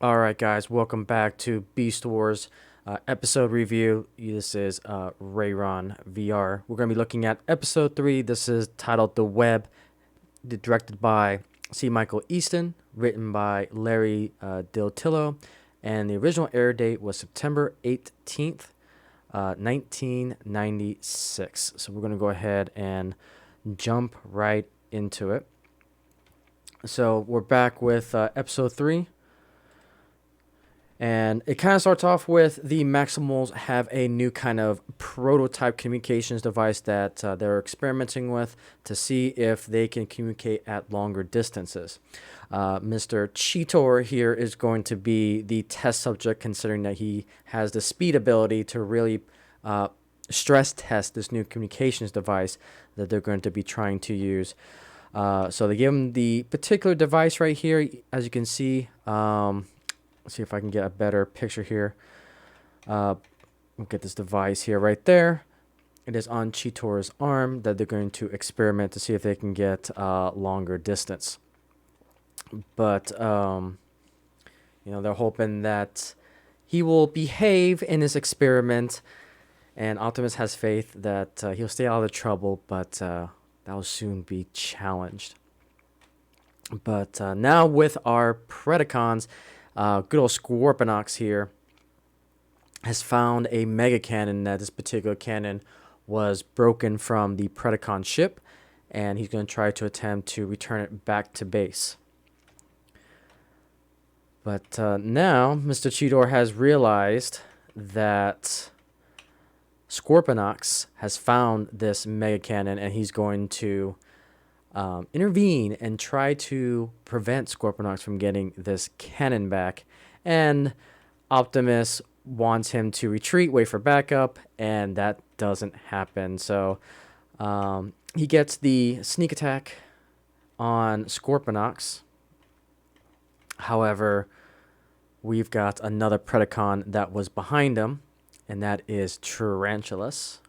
All right, guys, welcome back to Beast Wars episode review. This is Rayron VR. We're going to be looking at episode 3. This is titled The Web, directed by C. Michael Easton, written by Larry Diltillo, and the original air date was September 18th, 1996. So we're going to go ahead and jump right into it. So we're back with episode 3. And it kind of starts off with the Maximals have a new kind of prototype communications device that they're experimenting with to see if they can communicate at longer distances. Mr. Cheetor here is going to be the test subject, considering that he has the speed ability to really stress test this new communications device that they're going to be trying to use. So they give him the particular device right here, as you can see. Let's see if I can get a better picture here. We'll get this device here right there. It is on Cheetor's arm that they're going to experiment to see if they can get longer distance. But, they're hoping that he will behave in this experiment. And Optimus has faith that he'll stay out of the trouble, but that will soon be challenged. But now with our Predacons, good old Scorponok here has found a mega cannon. That this particular cannon was broken from the Predacon ship, and he's going to try to attempt to return it back to base. But now Mr. Cheetor has realized that Scorponok has found this mega cannon, and he's going to intervene and try to prevent Scorponok from getting this cannon back. And Optimus wants him to retreat, wait for backup, and that doesn't happen. So he gets the sneak attack on Scorponok. However, we've got another Predacon that was behind him, and that is Tarantulas.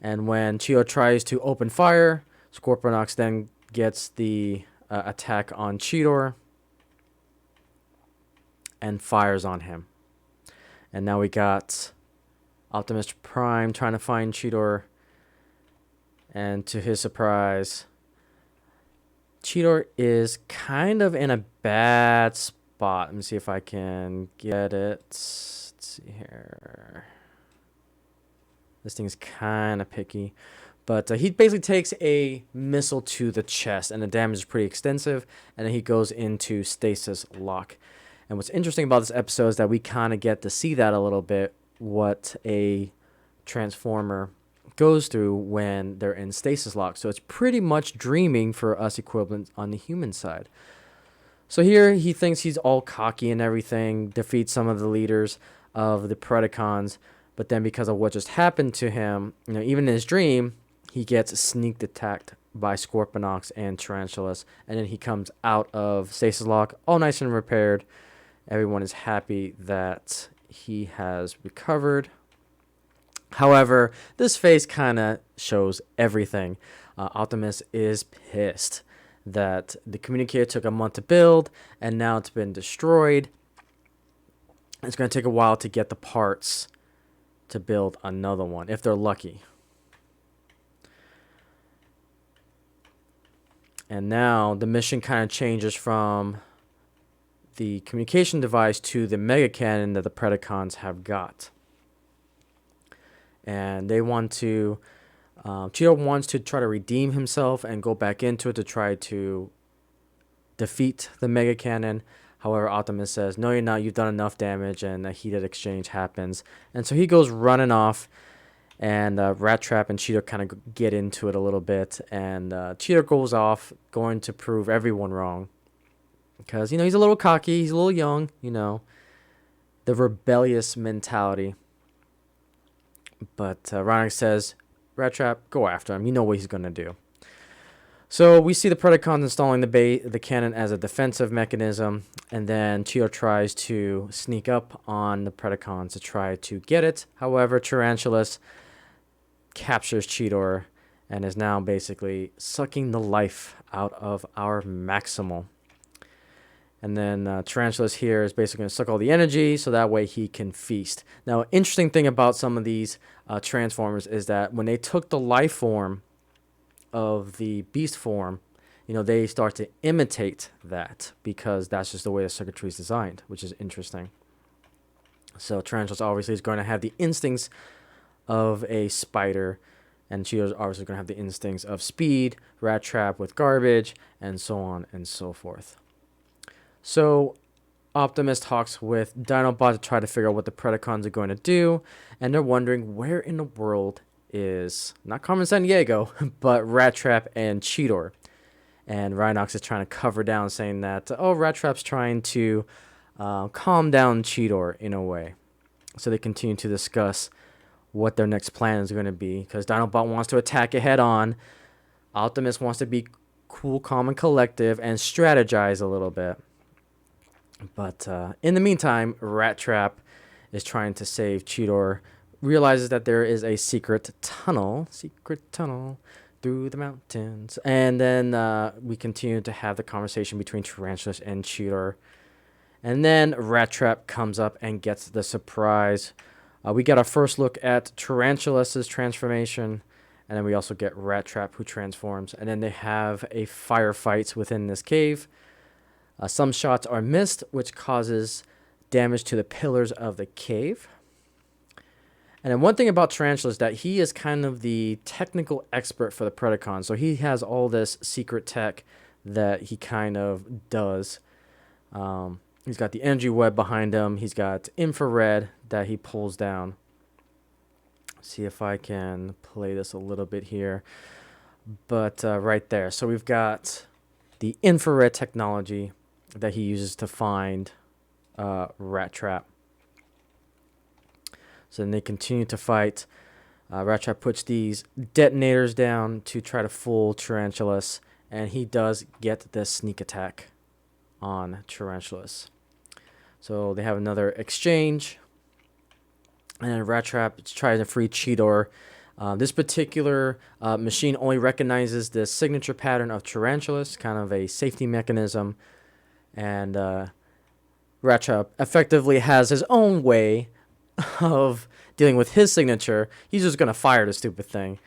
And when Chio tries to open fire, Scorponok then gets the attack on Cheetor and fires on him. And now we got Optimus Prime trying to find Cheetor. And to his surprise, Cheetor is kind of in a bad spot. Let me see if I can get it. Let's see here. This thing's kind of picky. But he basically takes a missile to the chest, and the damage is pretty extensive, and then he goes into stasis lock. And what's interesting about this episode is that we kind of get to see that a little bit, what a Transformer goes through when they're in stasis lock. So it's pretty much dreaming for us equivalent on the human side. So here he thinks he's all cocky and everything, defeats some of the leaders of the Predacons, but then because of what just happened to him, even in his dream, he gets sneak attacked by Scorponok and Tarantulas, and then he comes out of stasis lock, all nice and repaired. Everyone is happy that he has recovered. However, this phase kind of shows everything. Optimus is pissed that the communicator took a month to build, and now it's been destroyed. It's going to take a while to get the parts to build another one, if they're lucky. And now the mission kind of changes from the communication device to the mega cannon that the Predacons have got. And they want to, Cheetor wants to try to redeem himself and go back into it to try to defeat the mega cannon. However, Optimus says, no, you're not. You've done enough damage, and a heated exchange happens. And so he goes running off. And Rat Trap and Cheetor kind of get into it a little bit. And Cheetor goes off, going to prove everyone wrong. Because, he's a little cocky. He's a little young, the rebellious mentality. But Ronick says, Rat Trap, go after him. You know what he's going to do. So we see the Predacons installing the cannon as a defensive mechanism. And then Cheetor tries to sneak up on the Predacons to try to get it. However, Tarantulas captures Cheetor and is now basically sucking the life out of our Maximal. And then Tarantulas here is basically going to suck all the energy so that way he can feast. Now, interesting thing about some of these Transformers is that when they took the life form of the beast form, they start to imitate that because that's just the way the circuitry is designed, which is interesting. So Tarantulas obviously is going to have the instincts of a spider, and Cheetor's obviously going to have the instincts of speed, Rat Trap with garbage, and so on and so forth. So Optimus talks with Dinobot to try to figure out what the Predacons are going to do, and they're wondering where in the world is, not Carmen Sandiego, but Rat Trap and Cheetor. And Rhinox is trying to cover down, saying that, Rat Trap's trying to calm down Cheetor in a way. So they continue to discuss what their next plan is going to be, because Dinobot wants to attack it head on. Optimus wants to be cool, calm, and collective and strategize a little bit. But in the meantime, Rat Trap is trying to save Cheetor, realizes that there is a secret tunnel through the mountains. And then we continue to have the conversation between Tarantulas and Cheetor. And then Rat Trap comes up and gets the surprise. We get our first look at Tarantulas' transformation. And then we also get Rat Trap, who transforms. And then they have a firefight within this cave. Some shots are missed, which causes damage to the pillars of the cave. And then one thing about Tarantula is that he is kind of the technical expert for the Predacons. So he has all this secret tech that he kind of does. He's got the energy web behind him. He's got infrared that he pulls down. See if I can play this a little bit here. But right there. So we've got the infrared technology that he uses to find Rat Trap. So then they continue to fight. Rat Trap puts these detonators down to try to fool Tarantulas, and he does get this sneak attack on Tarantulas. So they have another exchange, and then Rat Trap tries to free Cheetor. This particular machine only recognizes the signature pattern of Tarantulas, kind of a safety mechanism. And Rat Trap effectively has his own way of dealing with his signature. He's just going to fire the stupid thing.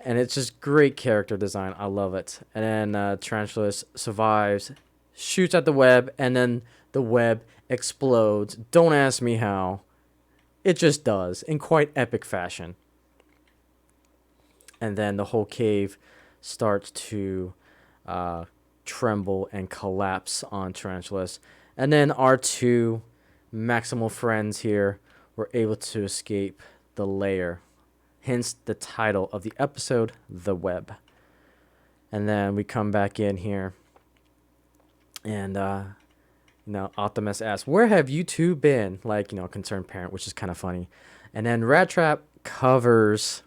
And it's just great character design. I love it. And then Tarantulas survives, shoots at the web, and then the web explodes. Don't ask me how. It just does, in quite epic fashion. And then the whole cave starts to tremble and collapse on Tarantulas. And then our two maximal friends here were able to escape the lair. Hence the title of the episode, The Web. And then we come back in here. And, Optimus asks, where have you two been? Like, concerned parent, which is kind of funny. And then Rat Trap covers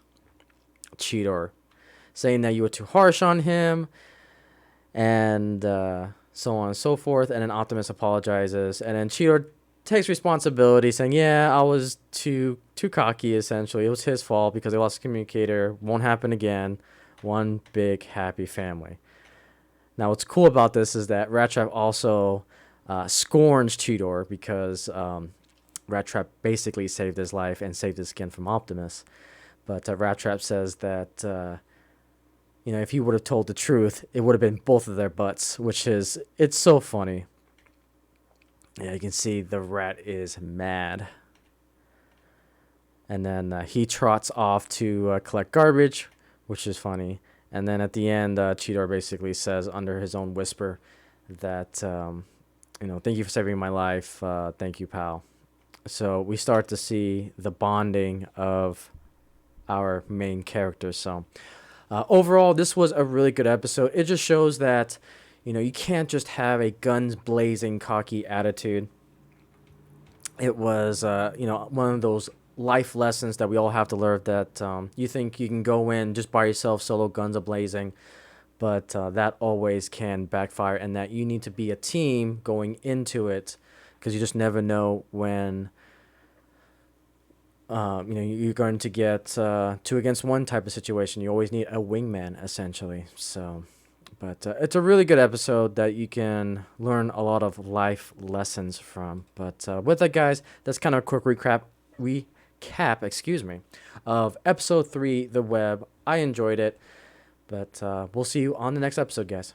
Cheetor, saying that you were too harsh on him. And so on and so forth. And then Optimus apologizes. And then Cheetor takes responsibility, saying, yeah, I was too cocky, essentially. It was his fault because I lost a communicator. Won't happen again. One big happy family. Now, what's cool about this is that Rat Trap also scorns Cheetor because Rat Trap basically saved his life and saved his skin from Optimus. But Rat Trap says that, if he would have told the truth, it would have been both of their butts, it's so funny. Yeah, you can see the rat is mad. And then he trots off to collect garbage, which is funny. And then at the end, Cheetor basically says under his own whisper that, thank you for saving my life. Thank you, pal. So we start to see the bonding of our main characters. So overall, this was a really good episode. It just shows that, you can't just have a guns blazing, cocky attitude. It was, one of those life lessons that we all have to learn, that you think you can go in just by yourself, solo, guns a blazing, but that always can backfire, and that you need to be a team going into it, because you just never know when you're going to get 2 against 1 type of situation. You always need a wingman, essentially. So, But it's a really good episode that you can learn a lot of life lessons from. But with that, guys, that's kind of a quick recap, excuse me, of episode 3, The Web. I enjoyed it, but we'll see you on the next episode, guys.